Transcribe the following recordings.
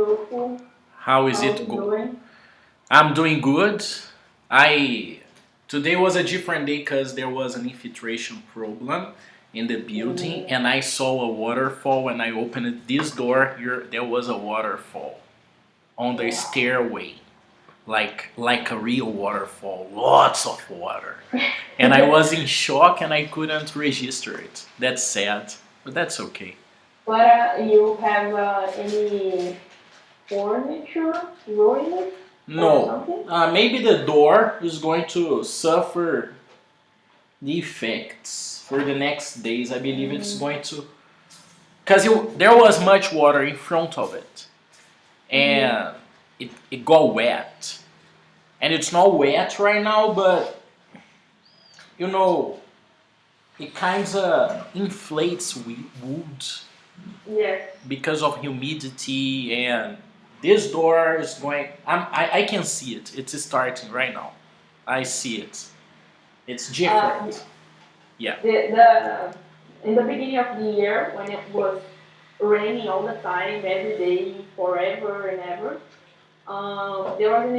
Adolfo. How is How's it it go? going? I'm doing good. I Today was a different day because there was an infiltration problem in the building, Mm, and I saw a waterfall. When I opened this door here, there was a waterfall on the wow. stairway, like a real waterfall, lots of water. And I was in shock, and I couldn't register it. That's sad, but that's okay. But you have any furniture ruined or No, something? maybe the door is going to suffer the effects for the next days. I believe it's Mm, going to, because there was much water in front of it, mm-hmm. and it got wet, and it's not wet right now, but you know it kind of inflates wood Yes. because of humidity, and this door is going. I can see it. It's starting right now. I see it. It's Uh, different. Yeah. the in the beginning of the year when it was raining all the time, every day, forever and ever, there was an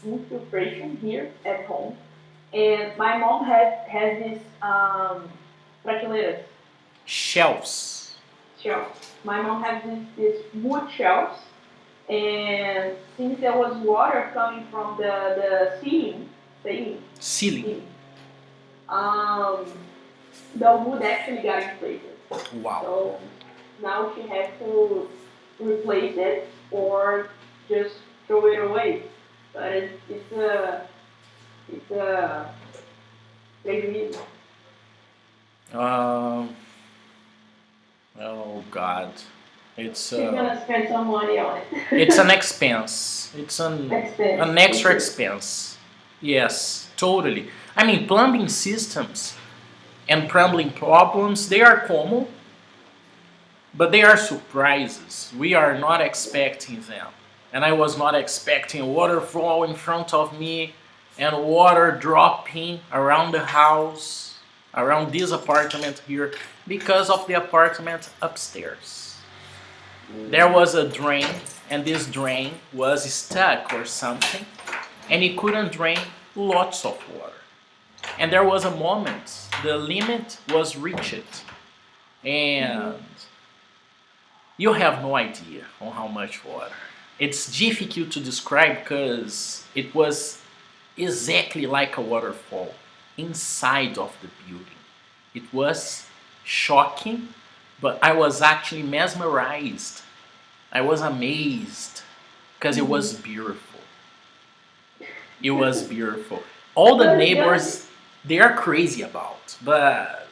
infiltration here at home, and my mom has this prateleiras Shelves. shelves. My mom has this wood shelves, and since there was water coming from the Ceiling. ceiling, um, the wood actually got inflated. Wow. So now she has to replace it or just throw it away. But it's a big reason. Um. Oh God. It's She's gonna spend some money on it's an it. expense. It's Expense an for extra sure. expense. Yes, totally. I mean, plumbing systems and plumbing problems, they are common, but they are surprises. We are not expecting them. And I was not expecting waterfall in front of me and water dropping around the house, around this apartment here, because of the apartment upstairs. There Mm. was a drain, and this drain was stuck or something, and it couldn't drain lots of water. And there was a moment the limit was reached, Mm-hmm. and you have no idea on how much water. It's difficult to describe because it was exactly like a waterfall inside of the building. It was shocking, but I was actually mesmerized. I was amazed because it was Mm-hmm. beautiful. It was beautiful. All the So it's gonna be. neighbors, they are crazy about, but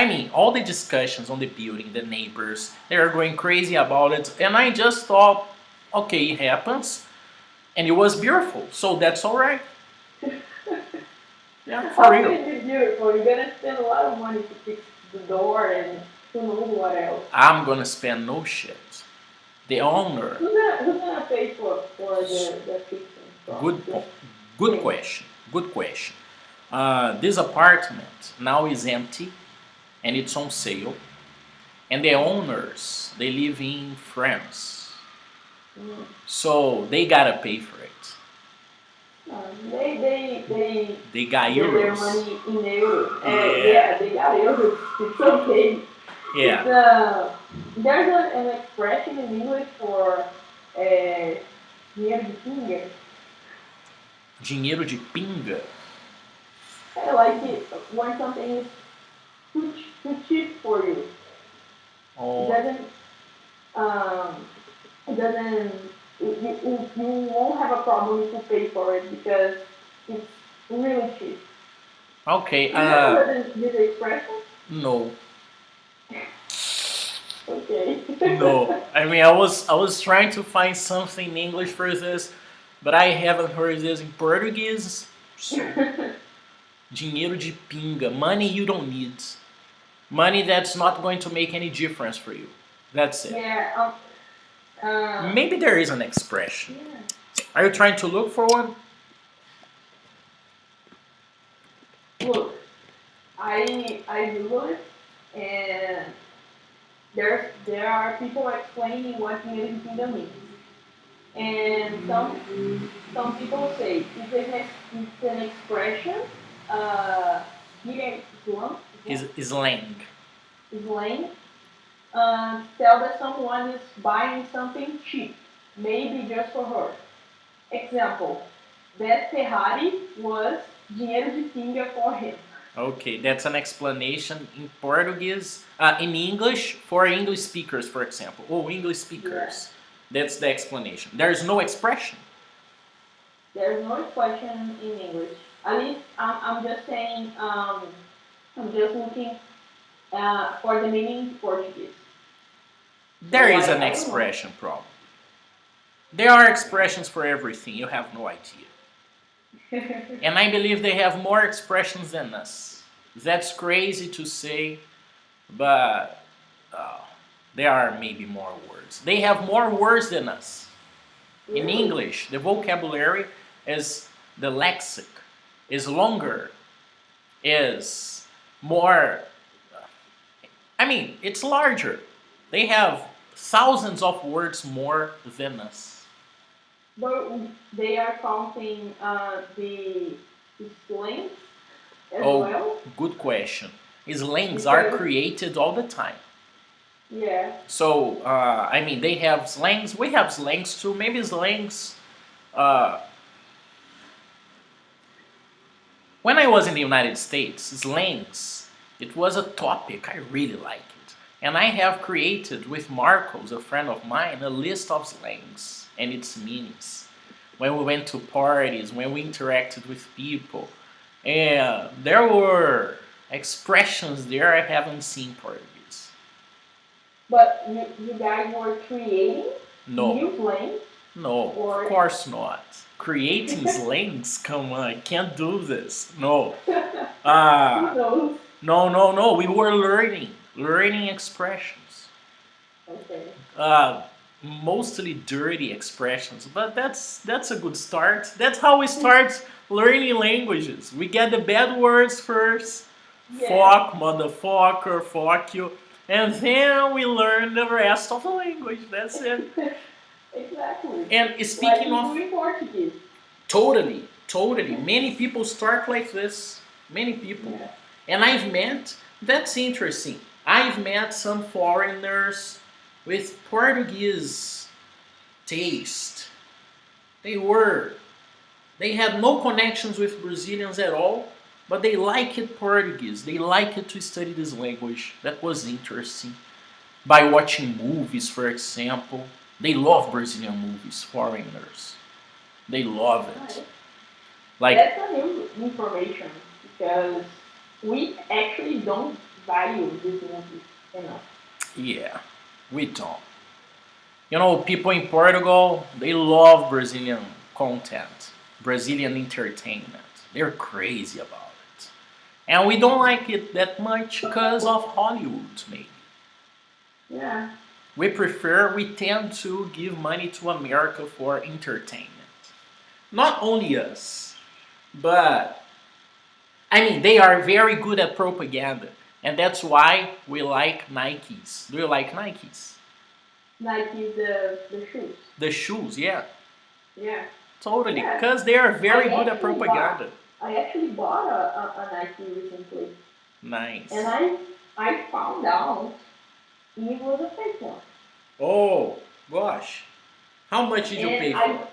I mean, all the discussions on the building, the neighbors, they are going crazy about it, and I just thought, okay, it happens, and it was beautiful, so that's all right. Yeah, for How can real. it be beautiful? You're gonna spend a lot of money to fix the door and who knows what else. I'm gonna spend no shit. The owner, Who's gonna pay for the fixing from good, this good thing? question, good question. This apartment now is empty and it's on sale, and the owners they live in France, Mm. so they gotta pay for it. They They got get their euros. money in euros. Yeah, Yeah, they got euros. It's okay. It's yeah. there's an expression in English for dinheiro de pinga. Dinheiro de pinga. I like it when something is too cheap for you. It Oh, doesn't um it doesn't you won't have a problem to pay for it because it's really cheap. okay. You never heard this expression? No, Okay. no. I mean, I was trying to find something in English for this, but I haven't heard this in Portuguese. So, dinheiro de pinga, money you don't need, money that's not going to make any difference for you. That's it. Yeah. Maybe there is an expression. Yeah. Are you trying to look for one? Look, I Google it, and there are people explaining what dinheiro de pinga means, and some people say it's an expression, here Is slang. slang, tell that someone is buying something cheap, maybe just for her. Example, that Ferrari was dinheiro de pinga for him. Okay, that's an explanation in Portuguese, in English, for English speakers, for example. Oh, English Yeah. speakers. That's the explanation. There's no expression. There's no expression in English. At least I'm just saying, I'm just looking for the meaning in Portuguese. There So is an I don't know. expression problem. There are expressions for everything. You have no idea. And I believe they have more expressions than us. That's crazy to say, but uh, there are maybe more words. They have more words than us. In Really? English, the vocabulary is the lexic is longer, is more. I mean, it's larger. They have thousands of words more than us. But they are counting the slang as Oh, well, good question. Slangs are because created all the time. yeah, So, I mean, they have slangs. We have slangs too. Maybe slangs. Uh, when I was in the United States, slangs, it was a topic. I really like it. And I have created with Marcos, a friend of mine, a list of slangs and its meanings. When we went to parties, when we interacted with people. And there were expressions there I haven't seen Portuguese. but you guys were creating No, new slang no, of or course not. Creating slangs? Come on, I can't do this. No. who Uh, knows? no. We were learning expressions. Okay. Uh, Mostly dirty expressions, but that's a good start. That's how we start learning languages. We get the bad words first, Yeah, fuck, motherfucker, fuck you, and then we learn the rest of the language. That's it. exactly. And Like speaking you of do in Portuguese. totally, many people start like this. Many people, Yeah. and I've met. That's interesting. I've met some foreigners with Portuguese taste. They were. They had no connections with Brazilians at all, but they liked Portuguese. They liked to study this language. That was interesting. By watching movies, for example. They love Brazilian movies, foreigners. They love it. Nice. Like, That's a new information because we actually don't value this movie enough. yeah, we don't. You know, people in Portugal, they love Brazilian content, Brazilian entertainment. They're crazy about it. And we don't like it that much because of Hollywood, maybe. Yeah. We tend to give money to America for entertainment. Not only us, but I mean, they are very good at propaganda. And that's why we like Nikes. Do you like Nikes? Nike the shoes. The shoes, yeah, Yeah. totally. Yeah. Because they are I very good at actually bought propaganda. I actually bought a Nike recently, and Nice. I found out it was a fake one, Oh, gosh. How much did you and pay for I it?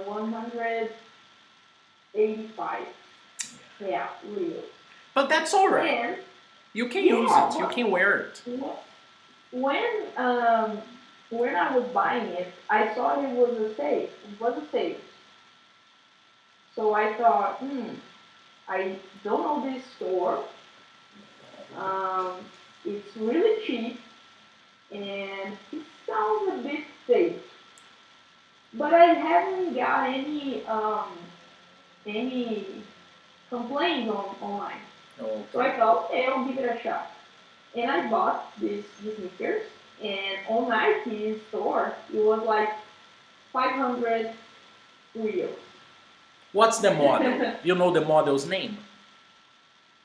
185. Yeah, real. But that's alright. And You can use yeah, it, you can wear it. when um when I was buying it, I saw it was a sale. It was a sale. So I thought, I don't know this store. Um, it's really cheap and it sounds a bit fake. But I haven't got any complaints online. So Okay. I thought, okay, I'll give it a shot. And I bought these sneakers, and on Nike store it was like 500 reals. What's the model? You know the model's name?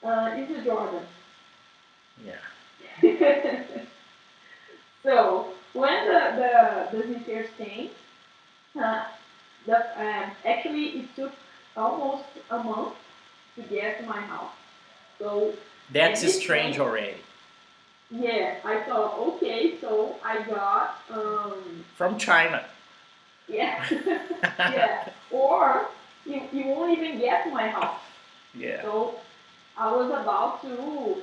It's a Jordan. Yeah. So when the visitors came, uh, actually it took almost a month to get to my house. So at That's this strange point, already. yeah, I thought, okay, so I got From China. yeah, yeah, or you won't even get to my house. Yeah. So I was about to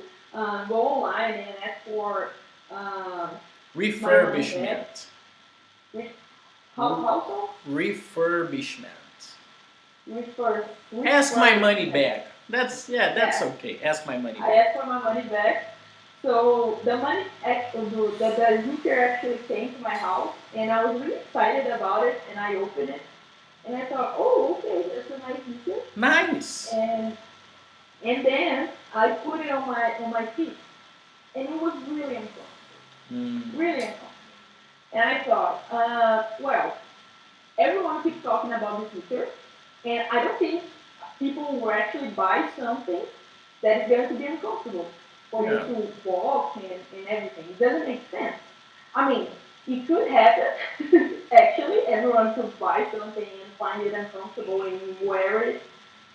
go online and ask for uh, my money back. Refurbishment. Which, R- how so? refurbishment. Ask my money Refurbishment. back. That's Yeah, okay. Ask my money I back. asked for my money back. So the money, the router actually came to my house, and I was really excited about it. And I opened it, and I thought, oh, okay, that's a nice router. Nice. And then I put it on my feet, and it was really uncomfortable, Mm, really uncomfortable. And I thought, well, everyone keeps talking about this router, and I don't think people will actually buy something that is going to be uncomfortable for you yeah. to walk and everything. It doesn't make sense. I mean, it could happen. Actually, everyone could buy something and find it uncomfortable and wear it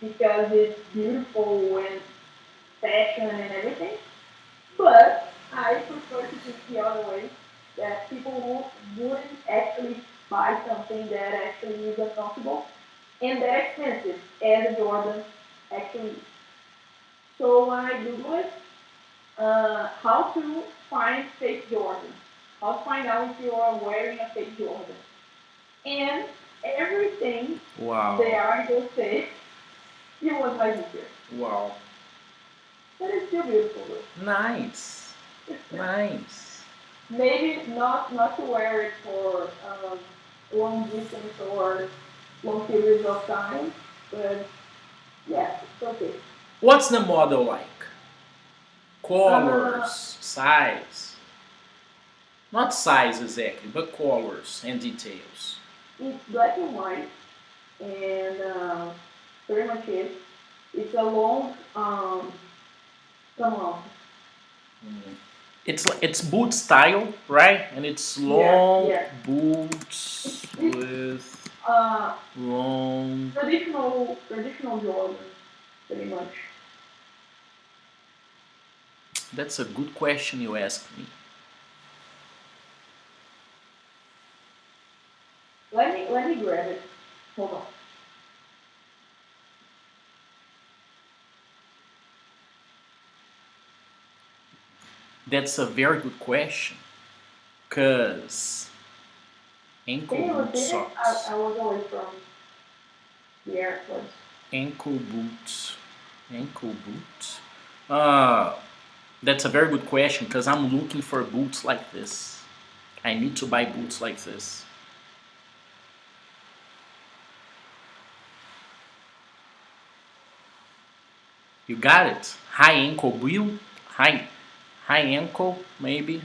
because it's beautiful and fashion and everything. But I prefer to think the other way, that people wouldn't actually buy something that actually is uncomfortable and that expensive as a Jordan actually is. So I Googled how to find fake Jordans, how to find out if you are wearing a fake Jordan. And everything the Wow. article said, it was my picture. Wow. But it's still beautiful though. Nice. Nice. Maybe not to wear it for long distance or long periods of time, but yeah, it's okay. What's the model like? Uh, Colors, size. Not size exactly, but colors and details. it's black and white, and pretty much it. It's a long come on. Mm. It's boot style, right? And it's Yeah, long yeah. boots It's with uh long. traditional Jordans, pretty much. That's a good question you asked me. Let me grab it. Hold on. That's a very good question. Cause Can ankle you boot repeat it? socks, I was away from the AirPods. ankle boots, ankle boots. Uh, that's a very good question because I'm looking for boots like this. I need to buy boots like this. You got it. High ankle boot, high ankle maybe.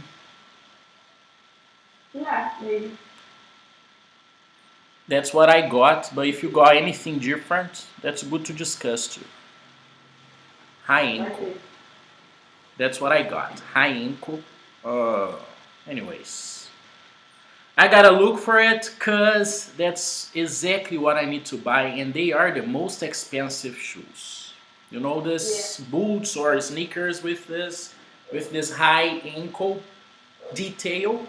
Yeah, maybe. That's what I got. But if you got anything different, that's good to discuss too. High Let's ankle. see. That's what I got. High ankle. Uh, anyways, I gotta look for it because that's exactly what I need to buy, and they are the most expensive shoes. You know, Yeah. this boots or sneakers with this high ankle detail.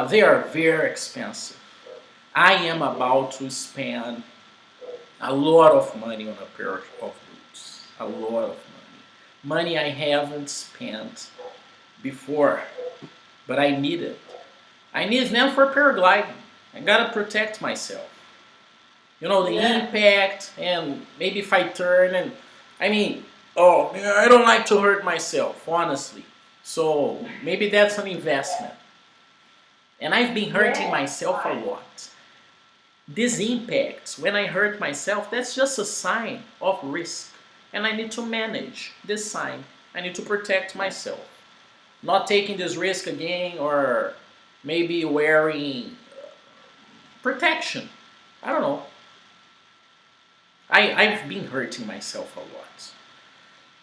They are very expensive. I am about to spend a lot of money on a pair of boots. A lot of money. Money I haven't spent before, but I need it. I need them for paragliding. I gotta protect myself. You know, the Yeah. impact, and maybe if I turn and. I mean, oh, I don't like to hurt myself, honestly. So maybe that's an investment. And I've been hurting Yeah. myself a Why? lot. These impacts, when I hurt myself, that's just a sign of risk. And I need to manage this sign. I need to protect myself. Not taking this risk again, or maybe wearing protection. I don't know. I've been hurting myself a lot.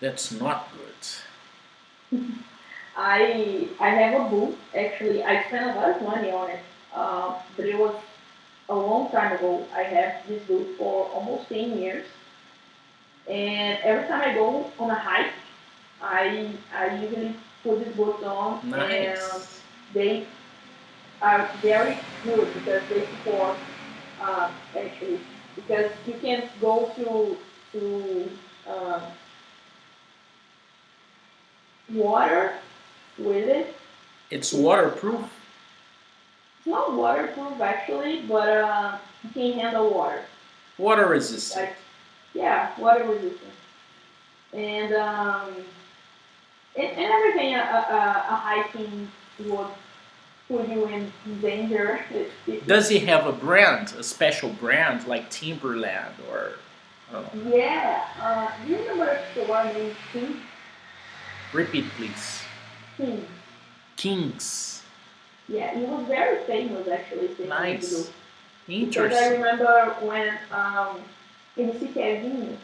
That's not good. I have a boot. Actually, I spent a lot of money on it, but it was a long time ago. I have this boot for almost 10 years, and every time I go on a hike, I usually put this boot on, and Nice. they are very good because they support actually because you can go to water with it. It's It's waterproof. it's not waterproof actually, but you can handle water. Water resistant. Like yeah, water resistant, and and everything a hiking would put you in danger. Does he have a brand, a special brand like Timberland or I don't know? Yeah, do you remember a store named Repeat, please. King? Kings. Yeah, it was very famous actually 10 years ago. Nice. Because I Interesting. remember when MC Kevin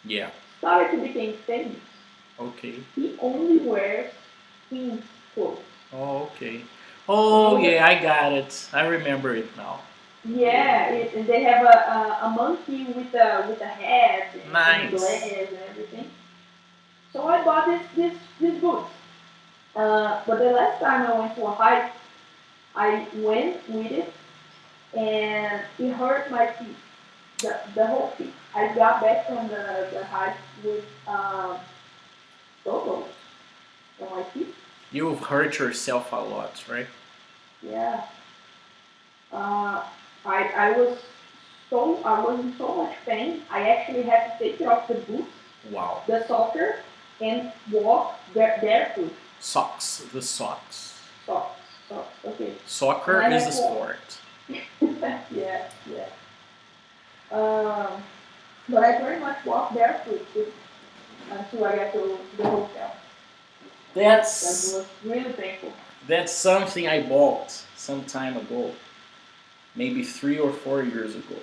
Yeah. started to become famous, Okay. he only wears King's clothes. Oh, okay. And it Oh, was a yeah, I got it. I remember it now. yeah, and they have a monkey with a head and glass Nice. and everything. So I bought this boots. But the last time I went to a hike, I went with it and it hurt my feet, the whole feet. I got back from the hike with photos on my feet. You've hurt yourself a lot, right? Yeah. Uh, I was in so much pain. I actually had to take off the boots, Wow. the soccer, and walk barefoot. Socks. The socks. Socks, socks. Okay. And Soccer I is had a to walk. sport. Yeah, yeah. Um, but I pretty much walked barefoot until I got to the hotel. That That's was really painful. that's something I bought some time ago, maybe 3 or 4 years ago.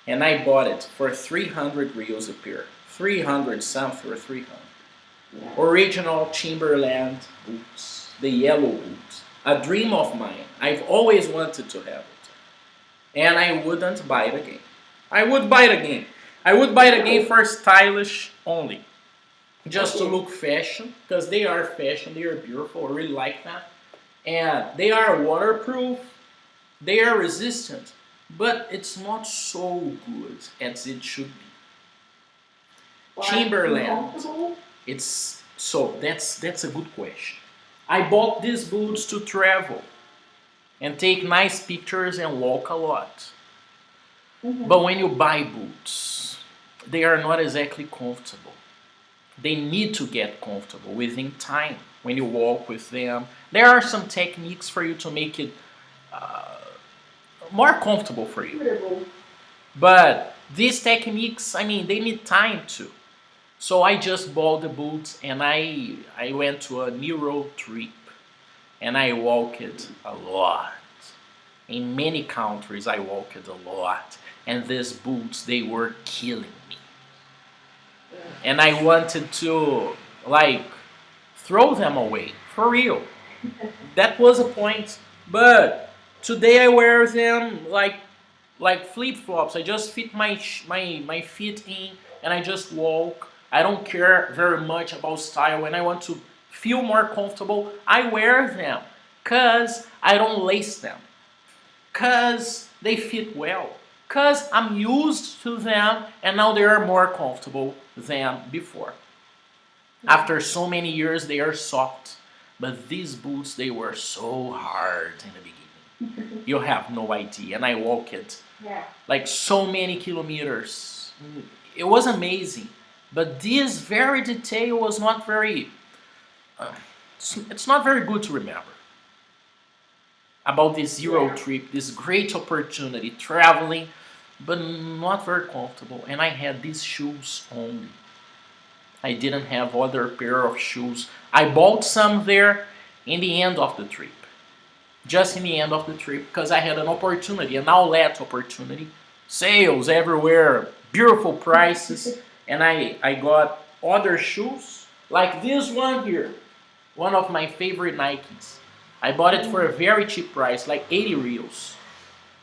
And I bought it for 300 reals a pair. 300 something or 300. Yeah. Original Timberland boots, the yellow boots. A dream of mine. I've always wanted to have it. And I wouldn't buy it again. I would buy it again. I would buy it again Really? for stylish only. Just to Okay. look fashion, because they are fashion, they are beautiful, I really like that. And they are waterproof, they are resistant, but it's not so good as it should be. Like Timberland, uncomfortable? it's so that's a good question. I bought these boots to travel and take nice pictures and walk a lot. Mm-hmm. But when you buy boots, they are not exactly comfortable. They need to get comfortable within time when you walk with them. There are some techniques for you to make it uh, more comfortable for you. Comfortable. But these techniques, I mean, they need time too. So I just bought the boots and I went to a Euro trip and I walked a lot. In many countries I walked a lot. And these boots, they were killing me. And I wanted to like throw them away for real. That was a point. But today I wear them like flip flops. I just fit my feet in and I just walk. I don't care very much about style. When I want to feel more comfortable, I wear them cuz I don't lace them. Cuz they fit well. Cuz I'm used to them and now they are more comfortable than before. Yeah. After so many years they are soft. But these boots they were so hard in the beginning. You have no idea. And I walked it Yeah. like so many kilometers. It was amazing. But this very detail was not very. Uh, it's not very good to remember about this Euro Yeah. trip, this great opportunity, traveling, but not very comfortable. And I had these shoes only. I didn't have other pair of shoes. I bought some there in the end of the trip. Just in the end of the trip because I had an opportunity, an outlet opportunity. Sales everywhere, beautiful prices, and I got other shoes like this one here. One of my favorite Nikes. I bought it for a Mm, very cheap price, like 80 reals.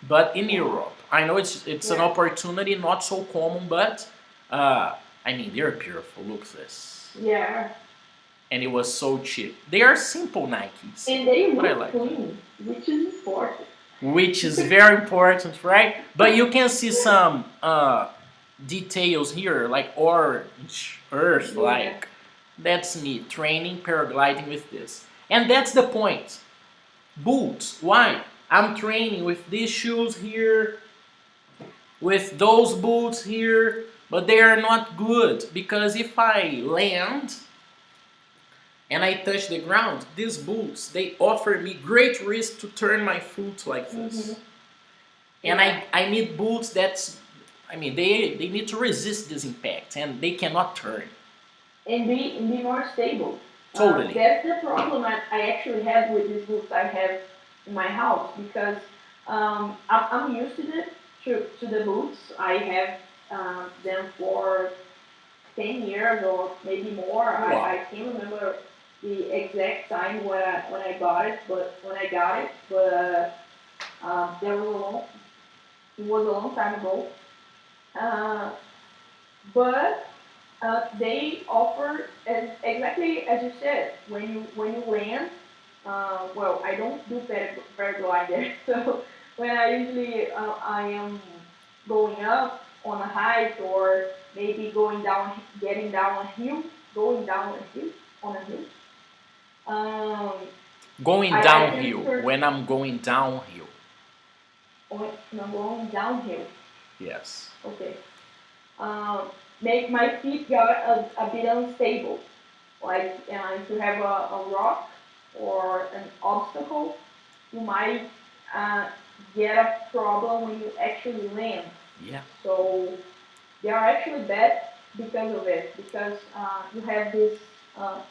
But in wow. Europe, I know it's an Yeah. opportunity, not so common, but uh, I mean they're beautiful. Look at this, Yeah. and it was so cheap. They are simple Nikes, And they but I look like them, clean, which is important. which is very important, right? But you can see some details here, like orange, earth, Yeah. like that's me training paragliding with this, and that's the point. Boots, why? I'm training with these shoes here, with those boots here, but they are not good because if I land and I touch the ground, these boots they offer me great risk to turn my foot like Mhm. this. And Yeah. I need boots that's I mean they need to resist this impact and they cannot turn. And be more stable. Totally. That's the problem I actually have with these boots I have in my house because I'm used to the boots. I have them for 10 years or maybe more. I Wow. can't remember the exact time when I got it, but there was a long it was a long time ago. Uh, but they offer exactly as you said when you land. Well, I don't do paraglider, so when I am going up on a hike or maybe getting down a hill, going down a hill on a hill. Um, Going I can downhill turn when I'm going downhill. on, no, going downhill. Yes. Okay. Make my feet got a bit unstable. Like if you have a rock or an obstacle, you might uh, get a problem when you actually land. Yeah. So they are actually bad because of it, because you have this uh,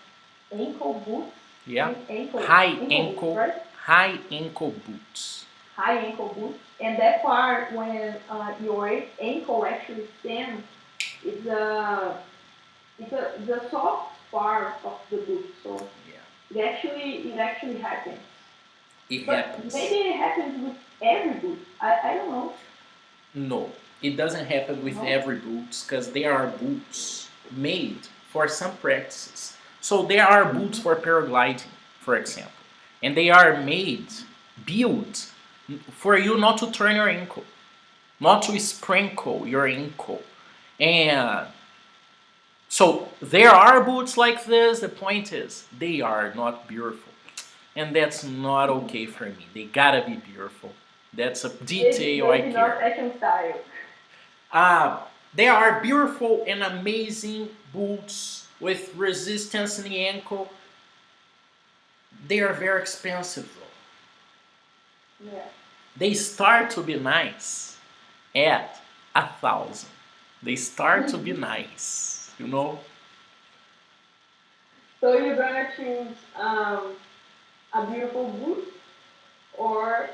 ankle boots, Yeah. ankle boots, right? High ankle boots. High ankle boots, and that part when your ankle actually stands, it's the soft part of the boot. So Yeah. it actually happens. It But maybe happens. it happens with every boot. I don't know. No, it doesn't happen with No. every boots because there are boots made for some practices. So there are boots Mhm. for paragliding, for example, and they are made, built for you not to turn your ankle, not to sprinkle your ankle. And so there are boots like this. The point is, they are not beautiful. And that's not okay for me. They gotta be beautiful. That's a Maybe detail I maybe not care. fashion style. They are beautiful and amazing boots with resistance in the ankle. They are very expensive though. Yeah. They start to be nice at 1,000. They start to be nice, you know. So you're gonna choose a beautiful boot or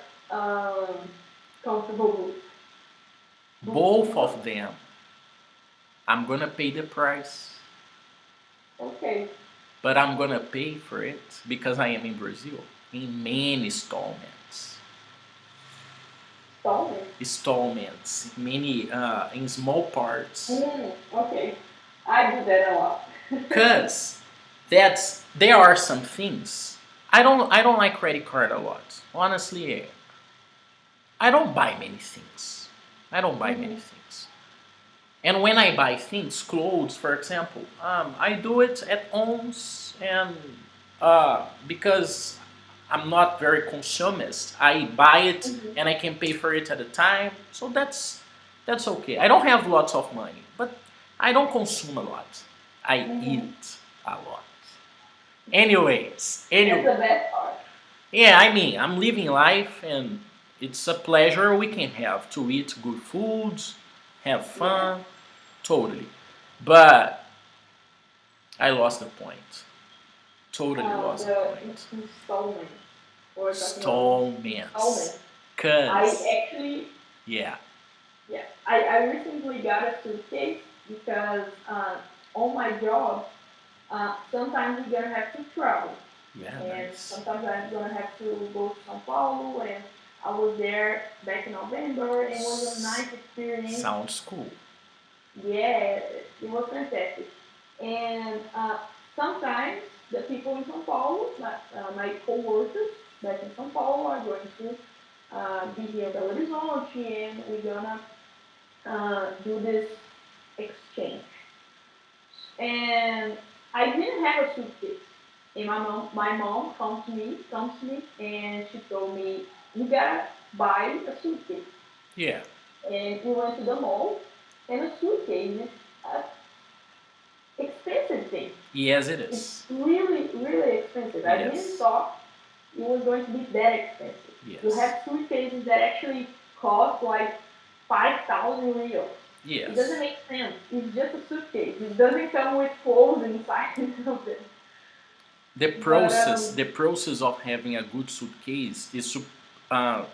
comfortable boot. Both of them, I'm gonna pay the price, Okay. but I'm gonna pay for it because I am in Brazil in many installments. Installment. Installments, many in small parts. Okay. I do that a lot. Cause there are some things I don't like credit card a lot. Honestly, I don't buy many things. I don't buy many Mhm. things. And when I buy things, clothes, for example, I do it at once, and because I'm not very consumist, I buy it Mhm. and I can pay for it at a time. So that's okay. I don't have lots of money, but I don't consume a lot. I Mhm. eat a lot. Anyways, That's the best part. yeah, I mean, I'm living life and it's a pleasure we can have to eat good foods, have Yeah. fun, totally. But I lost the point. Totally lost the The point. installment. We're talking about Stallmans. installment. I Cause, actually, yeah, yeah, I recently got a suitcase because on my job, sometimes we're gonna have to travel. Yeah, And nice. sometimes I'm gonna have to go to São Paulo, and I was there back in November. It was a S- nice experience. Sounds cool. Yeah, it was fantastic. And sometimes the people in São Paulo, my co-workers back in São Paulo, are going to be here in Belo Horizonte, and we're gonna do this exchange. And I didn't have a suitcase. And my mom comes to me, and she told me, "You gotta buy a suitcase." Yeah. And we went to the mall, and a suitcase is an expensive thing. Yes, it It's is. really, really expensive. I didn't Yes. thought it was going to be that expensive. You Yes. have suitcases that actually cost like 5,000 reals. It doesn't Yes. make sense. It's just a suitcase. It doesn't come with clothes inside of it. But The process of having a good suitcase is. Uh,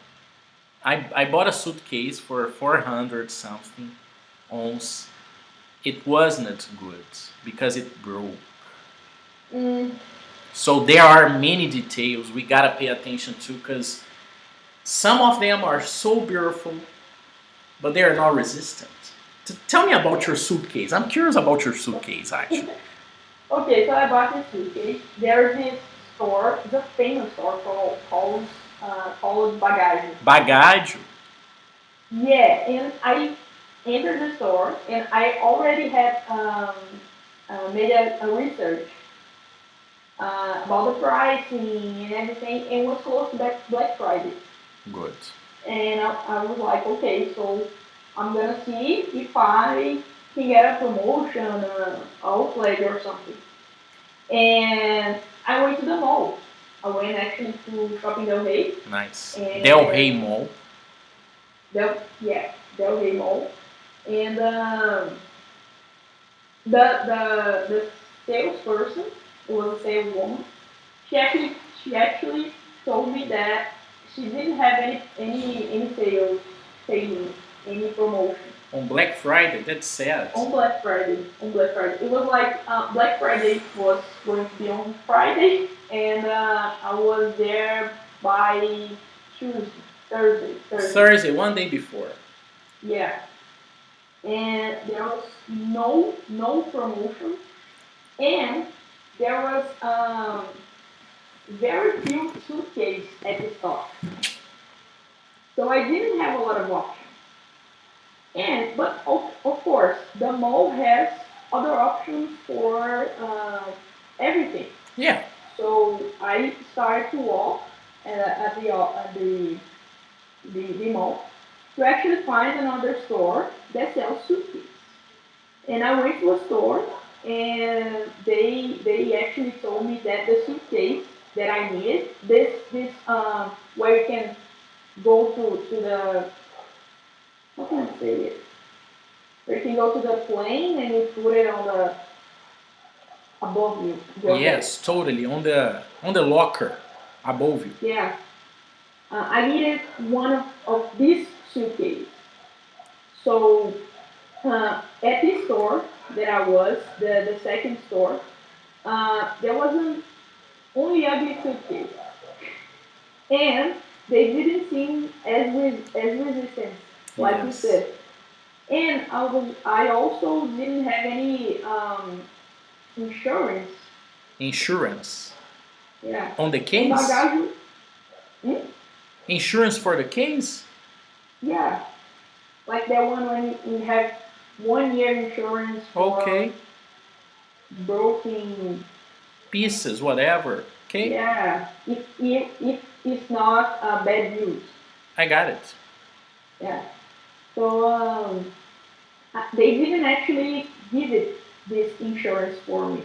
I bought a suitcase for 400 something ons. It wasn't good because it broke. mm, So there are many details we gotta pay attention to because some of them are so beautiful, but they are not resistant. Tell me about your suitcase. I'm curious about your suitcase actually. okay, so I bought this suitcase. There's this store, it's a famous store called Bagagem. Bagagem. Yeah, and I entered the store, and I already had made a research about the pricing and everything, and was close to Black Friday. Good. And I was like, okay, so I'm gonna see if I can get a promotion, outlet or something. And I went to the mall. I went actually to Shopping Del Rey, Nice. Del Rey and Mall. Del Rey Mall, and the salesperson, it was a saleswoman. She actually told me that she didn't have any sales, savings, any promotion On Black Friday, that's sad. on Black Friday. On Black Friday, it was like Black Friday was going to be on Friday, and I was there by Tuesday, Thursday. Thursday, one day before. Yeah, and there was no promotion, and there was very few suitcases at the store. So I didn't have a lot of options. But of course, the mall has other options for everything. Yeah. So I started to walk at the mall to actually find another store that sells suitcases. And I went to a store, and they actually told me that the suitcase that I needed, this where you can go to the, how can I say it? Where you can go to the plane and you put it on the above your head. Yes, totally. On the locker above you. Yeah, I needed one of these suitcases. So at this store that I was, the second store, there was an only ugly suitcase, and they didn't seem as resistant, like you Yes. said. And I also didn't have any insurance. Insurance. Yeah, On the and case? bagagem. Hmm? Insurance for the case? Yeah, like that one when you have 1 year insurance for Okay. broken. Pieces, whatever. Okay. Yeah, if it's not bad news. I got it. Yeah. So they didn't actually give it this insurance for me.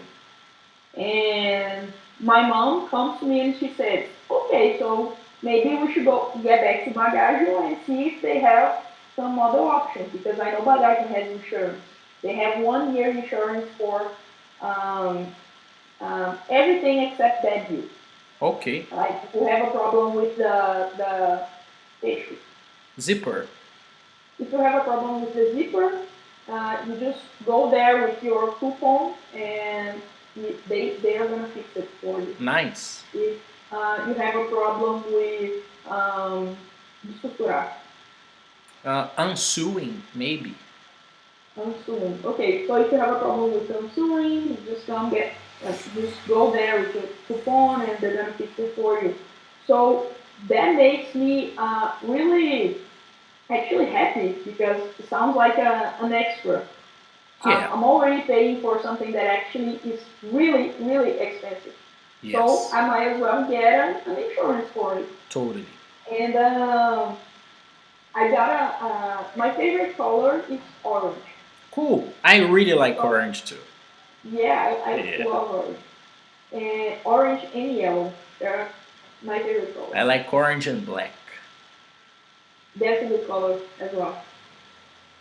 And my mom comes to me and she says, okay, so maybe we should go get back to Bagaggio and see if they have some other options, because I know Bagaggio has insurance. They have 1 year insurance for um, everything except bad news. Okay. Like if you have a problem with the issue. Zipper. If you have a problem with the zipper, you just go there with your coupon, and They are gonna fix it for you. Nice. If you have a problem with estruturar, Unsuing, maybe. unsewing. Okay, so if you have a problem with unsewing, you just come get just go there with your coupon and they're gonna fix it for you. So that makes me really actually happy because it sounds like an extra. Yeah. I'm already paying for something that actually is really, really expensive. So Yes. I might as well get an insurance for it. Totally. And I got my favorite color is orange. Cool. I really like So orange too. yeah, I Yeah. love orange. And orange and yellow, they're my favorite color. I like orange and black. That's a good color as well.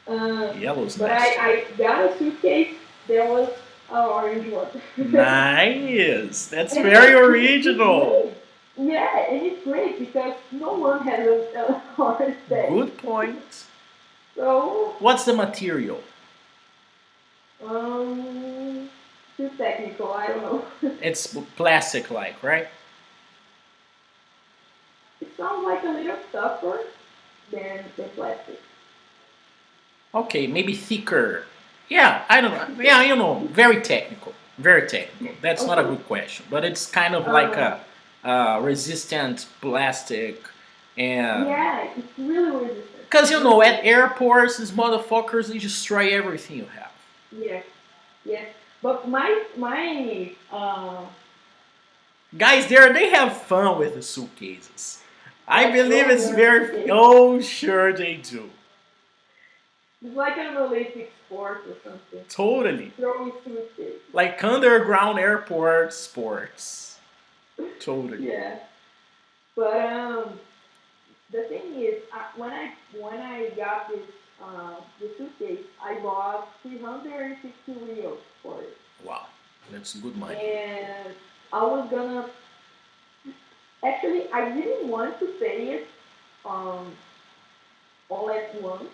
Uh, Yellow's but nice too. I got a suitcase. There was an orange one. Nice. That's And very it's original. great. Yeah, and it's great because no one has a orange bag. Good point. So, What's the material? um, too technical. I don't know. It's plastic like, right? It sounds like a little tougher than plastic. Okay, maybe thicker. Yeah, I don't know. Yeah, very technical. Very technical. That's not a Okay. good question, but it's kind of like Um, a resistant plastic, and yeah, it's really resistant. because Really at resistant. airports, these motherfuckers they destroy everything you have. Yes, yes. But my Guys, there they have fun with the suitcases. I like believe throwing it's a very. suitcase. Oh, sure they do. It's like an Olympic sport or something. Totally. Throwing suitcase. Like underground airport sports. Totally. Yeah. But the thing is, when I got this the suitcase, I bought 350 reals for it, Wow, that's good money. and I was gonna actually I didn't want to pay it um all at once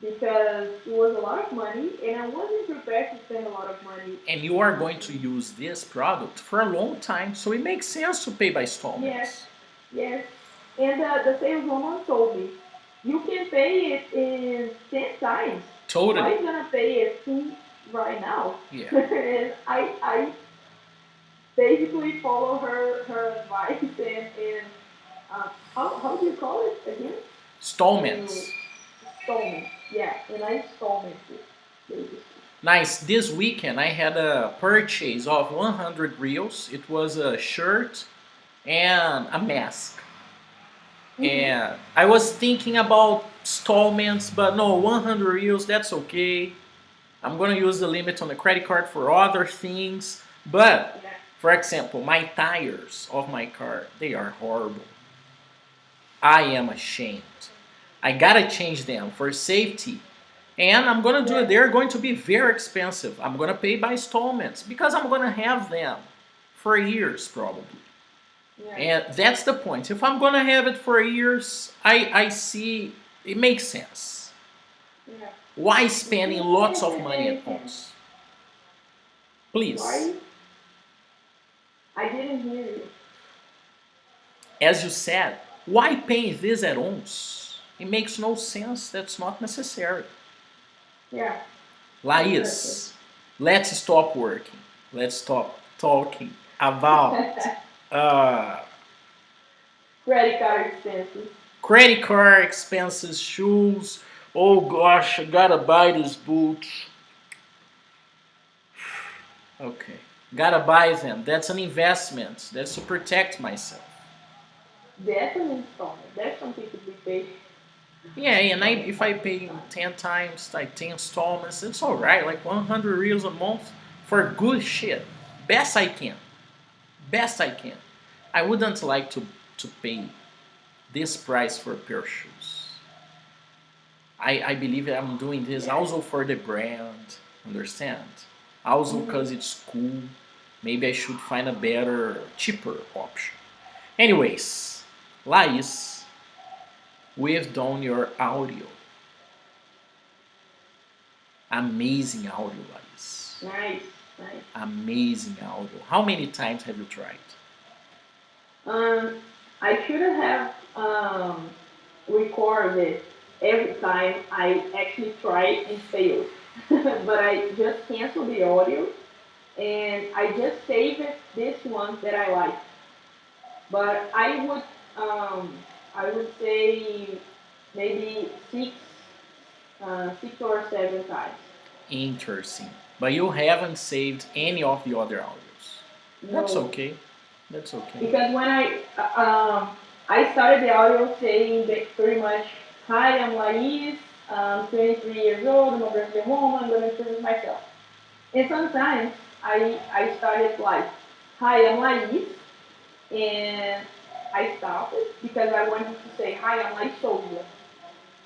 because it was a lot of money, and I wasn't prepared to spend a lot of money. And you are going to use this product for a long time, so it makes sense to pay by Yes, installments. yes. And the saleswoman told me, you can pay it in 10 times. Why Totally. are you gonna pay it right now? Yeah. And I basically follow her advice and how do you call it again? Installments. Uh, Installment. Yeah, and I installment it basically. Nice. This weekend I had a purchase of 100 reals. It was a shirt and a mask. Mm-hmm. And I was thinking about installments, but no, 100 reals, that's okay. I'm gonna use the limit on the credit card for other things. But, Yeah, for example, my tires of my car, they are horrible. I am ashamed. I gotta change them for safety. And I'm gonna do it. yeah, They're going to be very expensive. I'm gonna pay by installments because I'm gonna have them for years probably. yeah, And that's the point. If I'm gonna have it for years, I see it makes sense. yeah. Why It spending makes lots sense of and money at makes sense. once? Please. Why? I didn't hear you. As you said, why pay this at once? It makes no sense. That's not necessary. Yeah, exactly. Lais, let's stop working. Let's stop talking about uh, Credit card expenses. credit card expenses, shoes. Oh gosh, I gotta buy these boots. Okay, gotta buy them. That's an investment. That's to protect myself. That's an installment. That's something to be paid Yeah, and if I multiple pay times. 10 times, like 10 installments, it's alright. Like 100 reals a month for good shit. Best I can. Best I can. I wouldn't like to pay this price for a pair of shoes. I believe I'm doing this Yeah. also for the brand. Understand? Also Mm-hmm. because it's cool. Maybe I should find a better, cheaper option. Anyways, Lais, we've done your audio. Amazing audio, Lais. Nice. Nice. Amazing audio. How many times have you tried? Um, I should have recorded every time I actually tried and failed, but I just canceled the audio and I just saved this one that I like. But I would say maybe six or seven times. Interesting. But you haven't saved any of the other audios. That's No, okay. That's okay. because when I started the audio saying that pretty much, "Hi, I'm Lais. I'm 23 years old. I'm a Brazilian woman. I'm going to introduce myself." And sometimes I started like, "Hi, I'm Lais," and I stopped it because I wanted to say, "Hi, I'm Lais Souza,"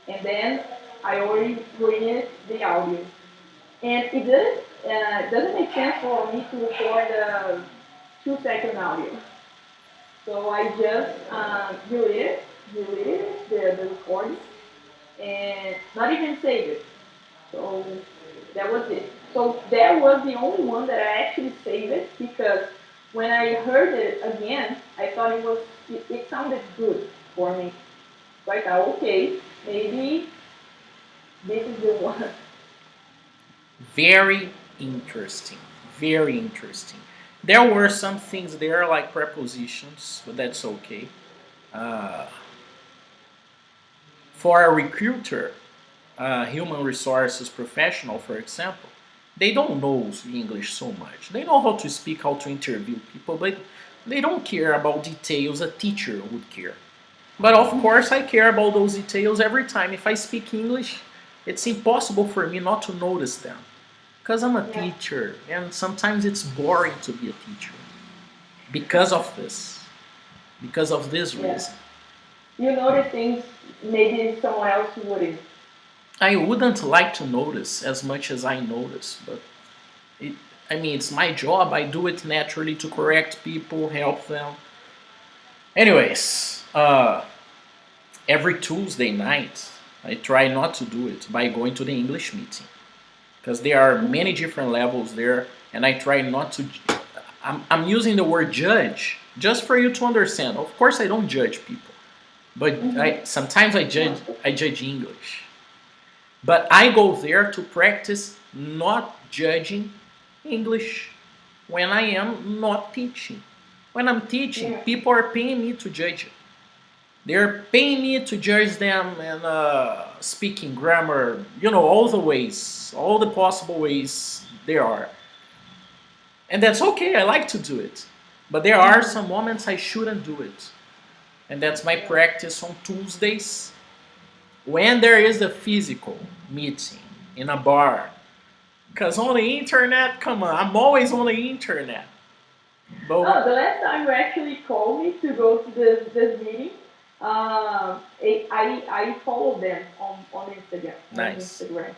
and then I already created the audio. And it doesn't make sense for me to record a 2 second audio. So I just deleted the recording, and not even saved it. So that was it. So that was the only one that I actually saved it because when I heard it again, I thought it sounded good for me. So I thought, okay, maybe this is the one. Very interesting. Very interesting. There were some things there like prepositions, but that's okay. Uh, for a recruiter, human resources professional, for example, they don't know English so much. They know how to speak, how to interview people, but they don't care about details a teacher would care. But of course, I care about those details every time. If I speak English, it's impossible for me not to notice them. Because I'm a Yeah, teacher, and sometimes it's boring to be a teacher. Because of this. Because of this yeah. reason. You notice things maybe someone else wouldn't. I wouldn't like to notice as much as I notice, but it, I mean, it's my job. I do it naturally to correct people, help them. Anyways, every Tuesday night, I try not to do it by going to the English meeting because there are many different levels there, and I try not to. I'm using the word judge just for you to understand. Of course, I don't judge people, but Mm-hmm. I sometimes I judge No, for I sure. judge English. But I go there to practice not judging English when I am not teaching. When I'm teaching, Yeah, people are paying me to judge it. They're paying me to judge them and speaking grammar, all the ways, all the possible ways there are. And that's okay, I like to do it. But there are mm-hmm. some moments I shouldn't do it. And that's my Yeah. practice on Tuesdays when there is a physical meeting in a bar. Because on the internet, come on, I'm always on the internet. But Oh, the last time you actually called me to go to this meeting, I followed them on nice. Instagram,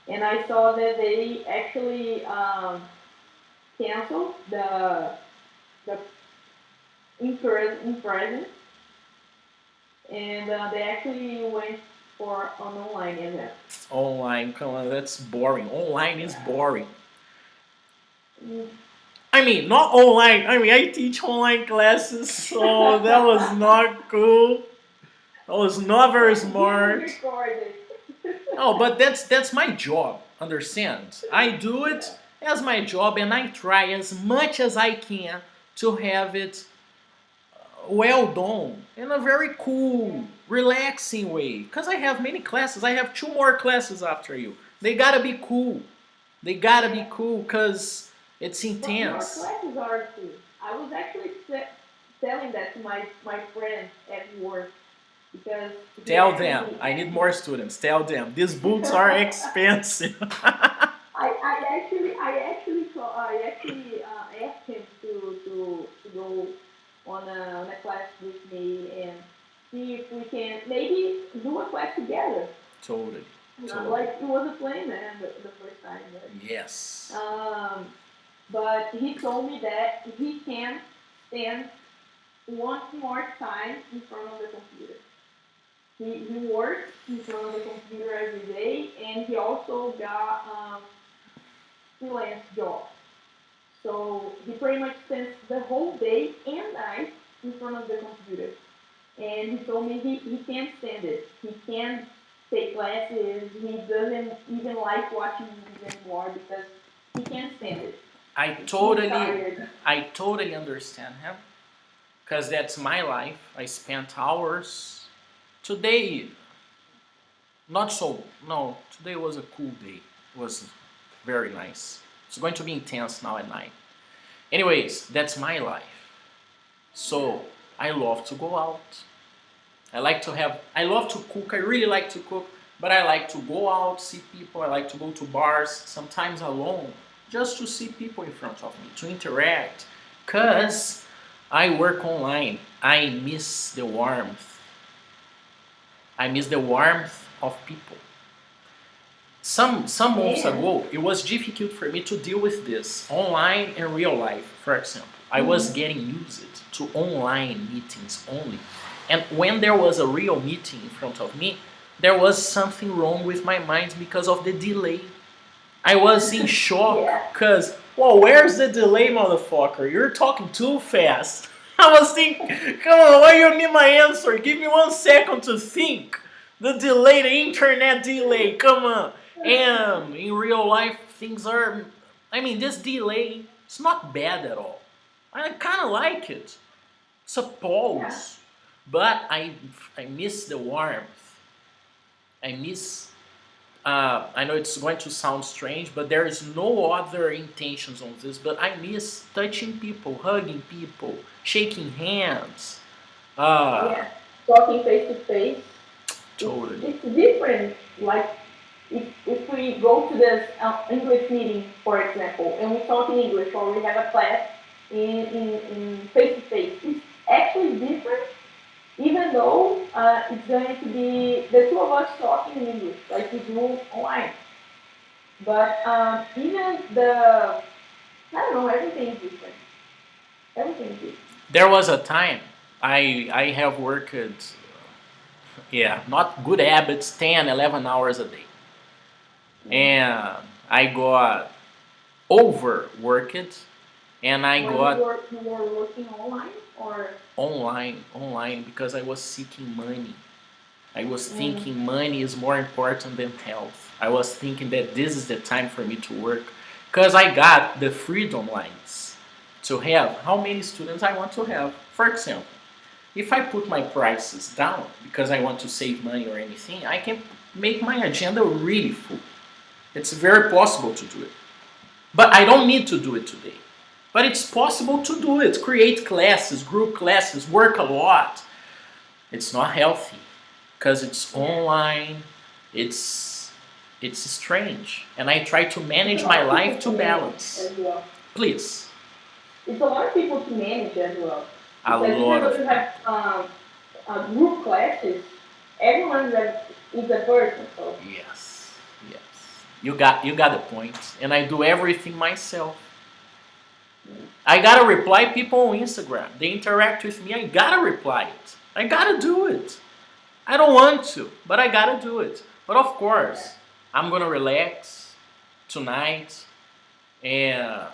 and I saw that they actually canceled the in person, and they actually went for an online event. Online, come on, that's boring. Online is Yeah. boring. Mm. I mean, not online. I mean, I teach online classes, so that was not cool. That was not very But he was smart. recorded. Oh, but that's my job. Understand? I do Yeah. it as my job, and I try as much as I can to have it well done in a very Yeah. cool, relaxing way. Because I have many classes. I have two more classes after you. They gotta be cool. They gotta be Yeah. cool because it's But your intense. classes are too. I was actually telling that to my friend at work because he Tell them. actually I need asked more me. students. Tell them. These books are expensive. I actually asked him to go on a class with me and see if we can maybe do a class together. Totally. Not Totally. like it was a plan man the first time, Yes. but he told me that he can stand one more time in front of the computer. He works in front of the computer every day, and he also got freelance job. So he pretty much spends the whole day and night in front of the computer. And he told me he can't stand it. He can't take classes. He doesn't even like watching movies anymore because he can't stand it. I He's totally, tired. I totally understand him because that's my life. I spent hours. Today, not so. No, today was a cool day. It was very nice. It's going to be intense now at night. Anyways, that's my life. So I love to go out. I love to cook. I really like to cook, but I like to go out, see people. I like to go to bars, sometimes alone, just to see people in front of me, to interact. Because I work online. I miss the warmth. I miss the warmth of people. Some months And ago, it was difficult for me to deal with this online and real life. For example, I was mhm, getting used to online meetings only, and when there was a real meeting in front of me, there was something wrong with my mind because of the delay. I was in shock yeah, because, well, where's the delay, motherfucker? You're talking too fast. I was thinking, come on, why you need my answer? Give me 1 second to think. The delay, the internet delay, come on. And in real life, things are, I mean, this delay, it's not bad at all. I kind of like it. yeah, Suppose. But I miss the warmth. I miss I know it's going to sound strange, but there is no other intentions on this. But I miss touching people, hugging people, shaking hands. Uh, yeah. Talking face to face, totally. it's different. Like if we go to this English meeting, for example, and we talk in English or we have a class in face to face, it's actually different. Even though it's going to be the two of us talking in English, like we do online. But even the, I don't know, everything is different. Everything is different. There was a time I have worked, yeah, not good habits, 10, 11 hours a day. Yeah. And I got overworked and I When got you were working online or online because I was seeking money. I was mm, thinking money is more important than health. I was thinking that this is the time for me to work because I got the freedom lines to have how many students I want to have. For example, if I put my prices down because I want to save money or anything, I can make my agenda really full. It's very possible to do it. But I don't need to do it today. But it's possible to do it. Create classes, group classes, work a lot. It's not healthy because it's yeah, online. It's it's strange, and I try to it's a manage my lot of people life to to manage balance. as well. Please, It's a lot of people to manage as well a because even lot though of you people. have group classes, everyone that is a person. So Yes, yes. You got the point, and I do everything myself. mm, I gotta reply people on Instagram. They interact with me. I gotta reply it. I gotta do it. I don't want to, but I gotta do it. But of yeah, course, I'm gonna relax tonight and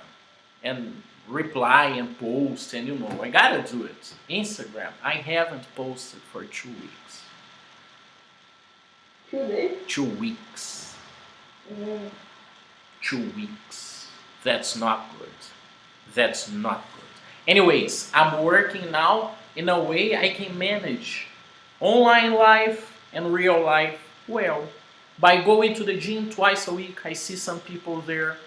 and reply and post and I gotta do it. Instagram, I haven't posted for 2 weeks. 2 days. 2 weeks. Mm, 2 weeks. That's not good. That's not good. Anyways, I'm working now in a way I can manage online life and real life well. By going to the gym twice a week, I see some people there.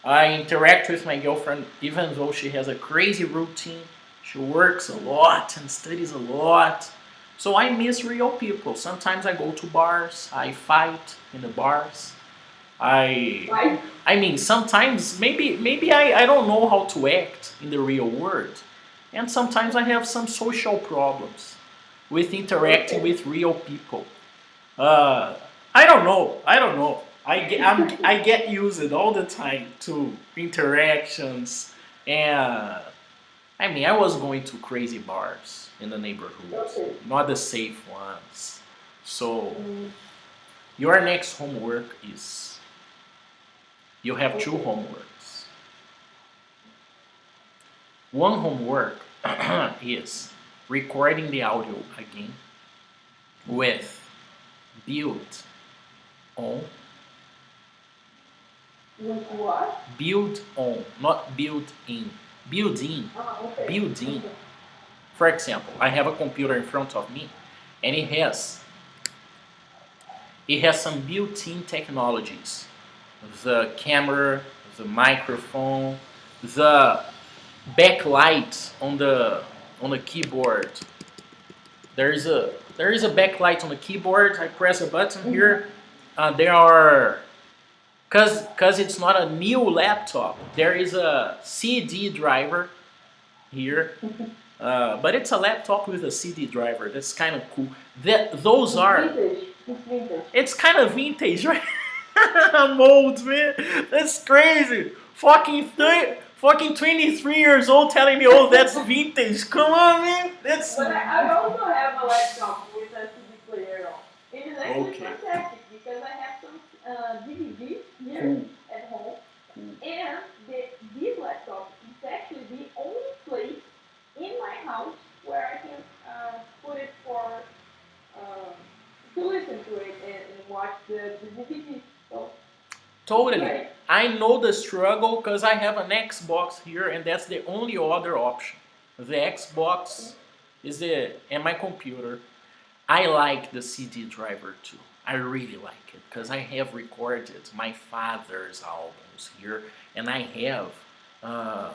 I interact with my girlfriend even though she has a crazy routine. She works a lot and studies a lot. So I miss real people. Sometimes I go to bars, I fight in the bars. I right? I mean sometimes maybe I don't know how to act in the real world. And sometimes I have some social problems with interacting Okay. with real people. Uh, I don't know. I don't know. I get used all the time to interactions, and I mean I was going to crazy bars in the neighborhood, Okay. not the safe ones. So Mm, your next homework is you have two okay. homeworks. One homework is recording the audio again with build on, With what? build on, not build in. Build in, Okay. build in. Okay. For example, I have a computer in front of me, and it has some built-in technologies: the camera, the microphone, the backlight on the keyboard. There is a backlight on the keyboard. I press a button Mm-hmm. here. There are, because it's not a new laptop. There is a CD driver here, but it's a laptop with a CD driver. That's kind of cool. Those It's are. vintage. It's vintage. It's kind of vintage, right? I'm old, man. That's crazy. Fucking 23 years old telling me, oh, that's vintage. Come on, man. That's But I also have a laptop with a CD player on. It is actually okay. fantastic because I have some DVDs here Cool. at home, Cool. and this laptop is actually the only place in my house where I can put it for um, to listen to it and watch the DVD. So it's Totally. great. I know the struggle because I have an Xbox here, and that's the only other option. The Xbox is the and my computer. I like the CD driver too. I really like it because I have recorded my father's albums here, and uh,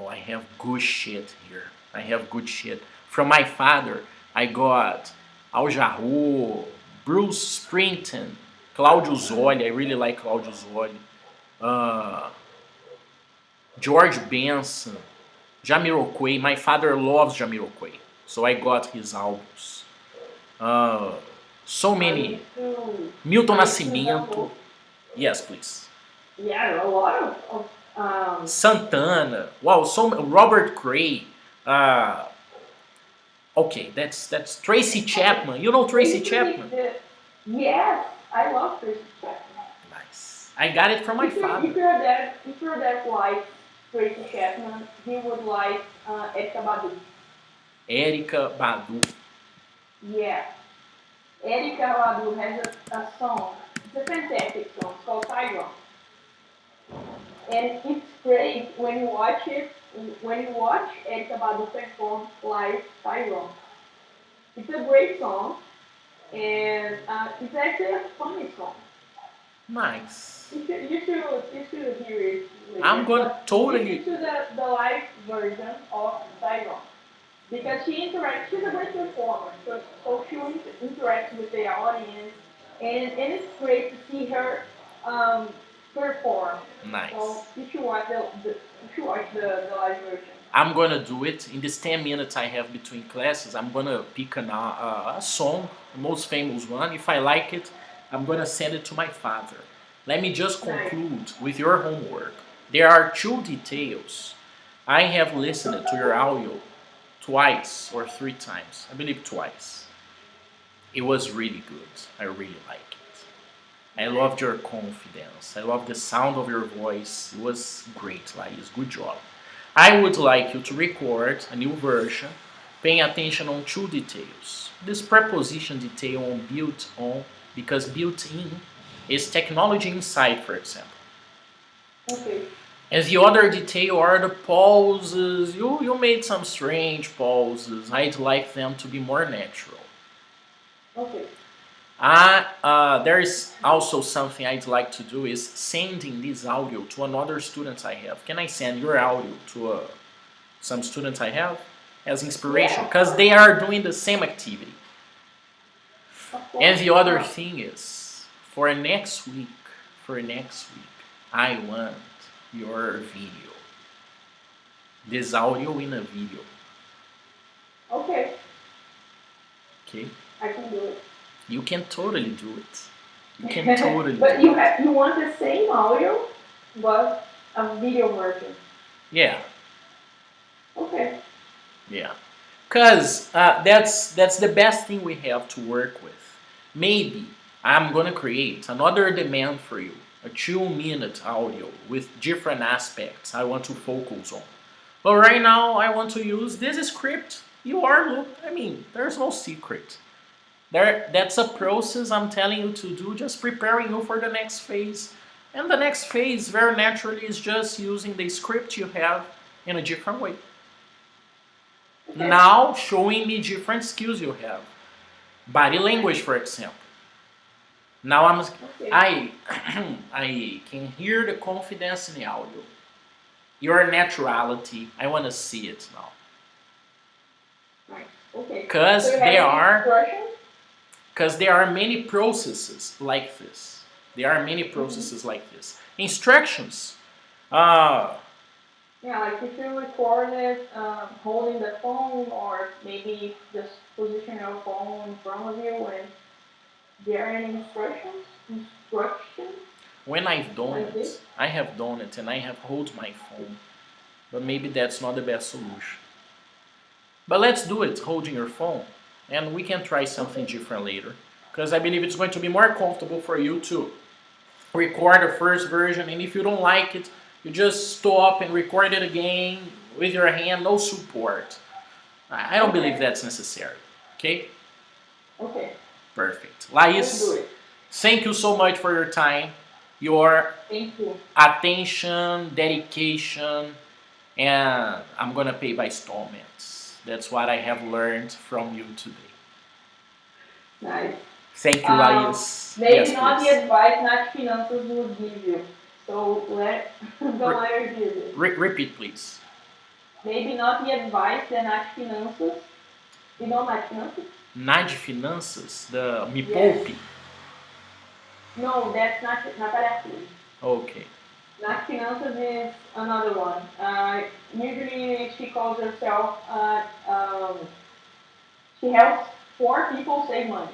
I have good shit here. I have good shit from my father. I got Al Jarreau, Bruce Springsteen, Claudio Zoli. I really like Claudio Zoli. Uh, George Benson, Jamiroquai. My father loves Jamiroquai, so I got his albums. Uh, so I many. used to Milton I used to Nascimento. download. Yes, please. Yeah, a lot of Santana. Wow, so Robert Cray. Uh, okay, that's Tracy okay. Chapman. You know They Tracy used to Chapman? make the yes, I love Tracy Chapman. Nice. I got it from my If father. your dad likes Tracy Chapman, he would like Erykah Badu. Erika Badu. Yeah, Erykah Badu has a song. It's a fantastic song. It's called Tyrone, and it's great when you watch it. When you watch Erykah Badu perform live Tyrone, it's a great song, and it's actually a funny song. Nice. You should hear it I'm later. gonna But listen totally. to the live version of Tyrone because she interacts. She's a great performer, so she will interact with the audience, and it's great to see her um, perform. So Nice. you should watch the live version. I'm gonna do it in this 10 minutes I have between classes. I'm gonna pick a song, the most famous one. If I like it, I'm gonna send it to my father. Let me just Nice. conclude with your homework. There are two details. I have listened to your audio twice or three times. I believe twice. It was really good. I really like it. I Nice. loved your confidence. I love the sound of your voice. It was great, Lais. Good job. I would like you to record a new version, paying attention on two details. This preposition detail on built on, because built in is technology inside, for example. Okay. And the other detail are the pauses. You made some strange pauses. I'd like them to be more natural. Okay. There is also something I'd like to do is sending this audio to another student I have. Can I send your audio to some students I have as inspiration? Yeah, of Because course. they are doing the same activity. Of And course. the other thing is, for next week, I want your video. This audio in a video. Okay. Okay? I can do it. You can totally do it. You can totally But do it. you want the same audio, but a video version. Yeah, Okay. yeah. Because that's the best thing we have to work with. Maybe I'm gonna create another demand for you, a 2-minute audio with different aspects I want to focus on. But right now, I want to use this script. I mean, there's no secret. That's a process I'm telling you to do, just preparing you for the next phase. And the next phase, very naturally, is just using the script you have in a different way. Okay. Now, showing me different skills you have. Body language, for example. Now Okay. I I can hear the confidence in the audio. Your naturality. I want to see it now. Nice. Okay. So Cause you have there any are instructions? because there are many processes like this. There are many processes like this. Instructions. Uh, Yeah, like if you record it holding the phone, or maybe just position your phone in front of you, and there are any instructions when I've done like this? it, I have done it and I have hold my phone. But maybe that's not the best solution. But let's do it holding your phone. And we can try something Okay. different later. Because I believe it's going to be more comfortable for you to record the first version. And if you don't like it, you just stop and record it again with your hand, no support. I don't believe Okay. that's necessary. Okay? Okay. Perfect. Let's do Lais, it. thank you so much for your time, your Thank you. attention, dedication, and I'm gonna pay by installments. That's what I have learned from you today. Nice. Thank you, Lais. Maybe Yes, not the please. advice Nath Finanças would give you. So don't Re- let her give it. repeat, please. Maybe not the advice that Nath Finanças. You know Nath Finanças? Nad Finanças, the Me Yes. Poupe. No, that's not Nath. Okay. Nath Finanças is another one. Usually she calls herself, she helps poor people save money.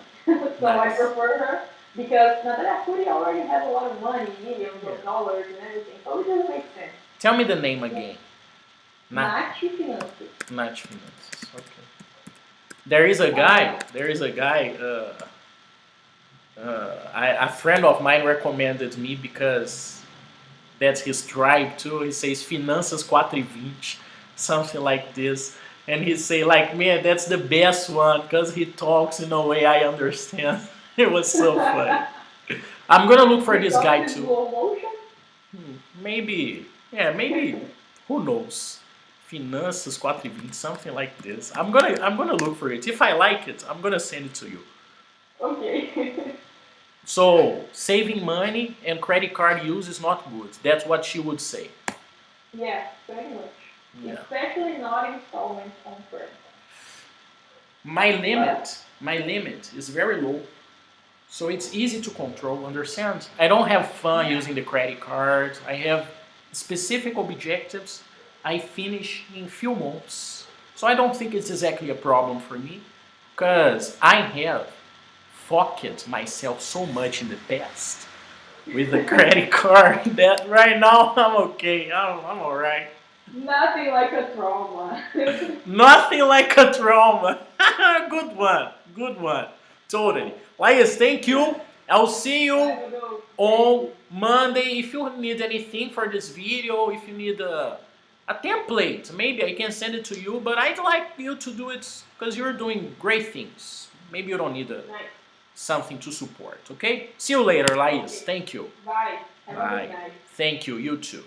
So I Nice. prefer her because Natalia Arcuri already has a lot of money, millions Yeah. of dollars and everything. So it doesn't make sense. Tell me the name again. Nat Nath Finanças. Nat Finanças. Okay. There is a guy. There is a guy. A friend of mine recommended me because that's his tribe too. He says Finanças 420, something like this. And he say like, man, that's the best one because he talks in a way I understand. It was so funny. I'm gonna look for He this guy talks in too. slow motion. Maybe, yeah, maybe. Who knows? Finanças 420, something like this. I'm gonna look for it. If I like it, I'm gonna send it to you. Okay. So saving money and credit card use is not good. That's what she would say. Yeah, pretty much. Yeah. Especially not installments on credit. My limit is very low. So it's easy to control, understand? I don't have fun using the credit card. I have specific objectives I finish in few months. So I don't think it's exactly a problem for me because I have fucked myself so much in the past with the credit card that right now I'm okay. I'm alright. Nothing like a trauma. Nothing like a trauma. Good one. Good one. Totally. Lais, thank you. I'll see you I don't know. Thank on you. Monday. If you need anything for this video, if you need a template, maybe I can send it to you. But I'd like you to do it because you're doing great things. Maybe you don't need Nice. something to support. Okay? See you later, Lais. Okay. Thank you. Bye. Have a Bye. good night. Thank you. You too.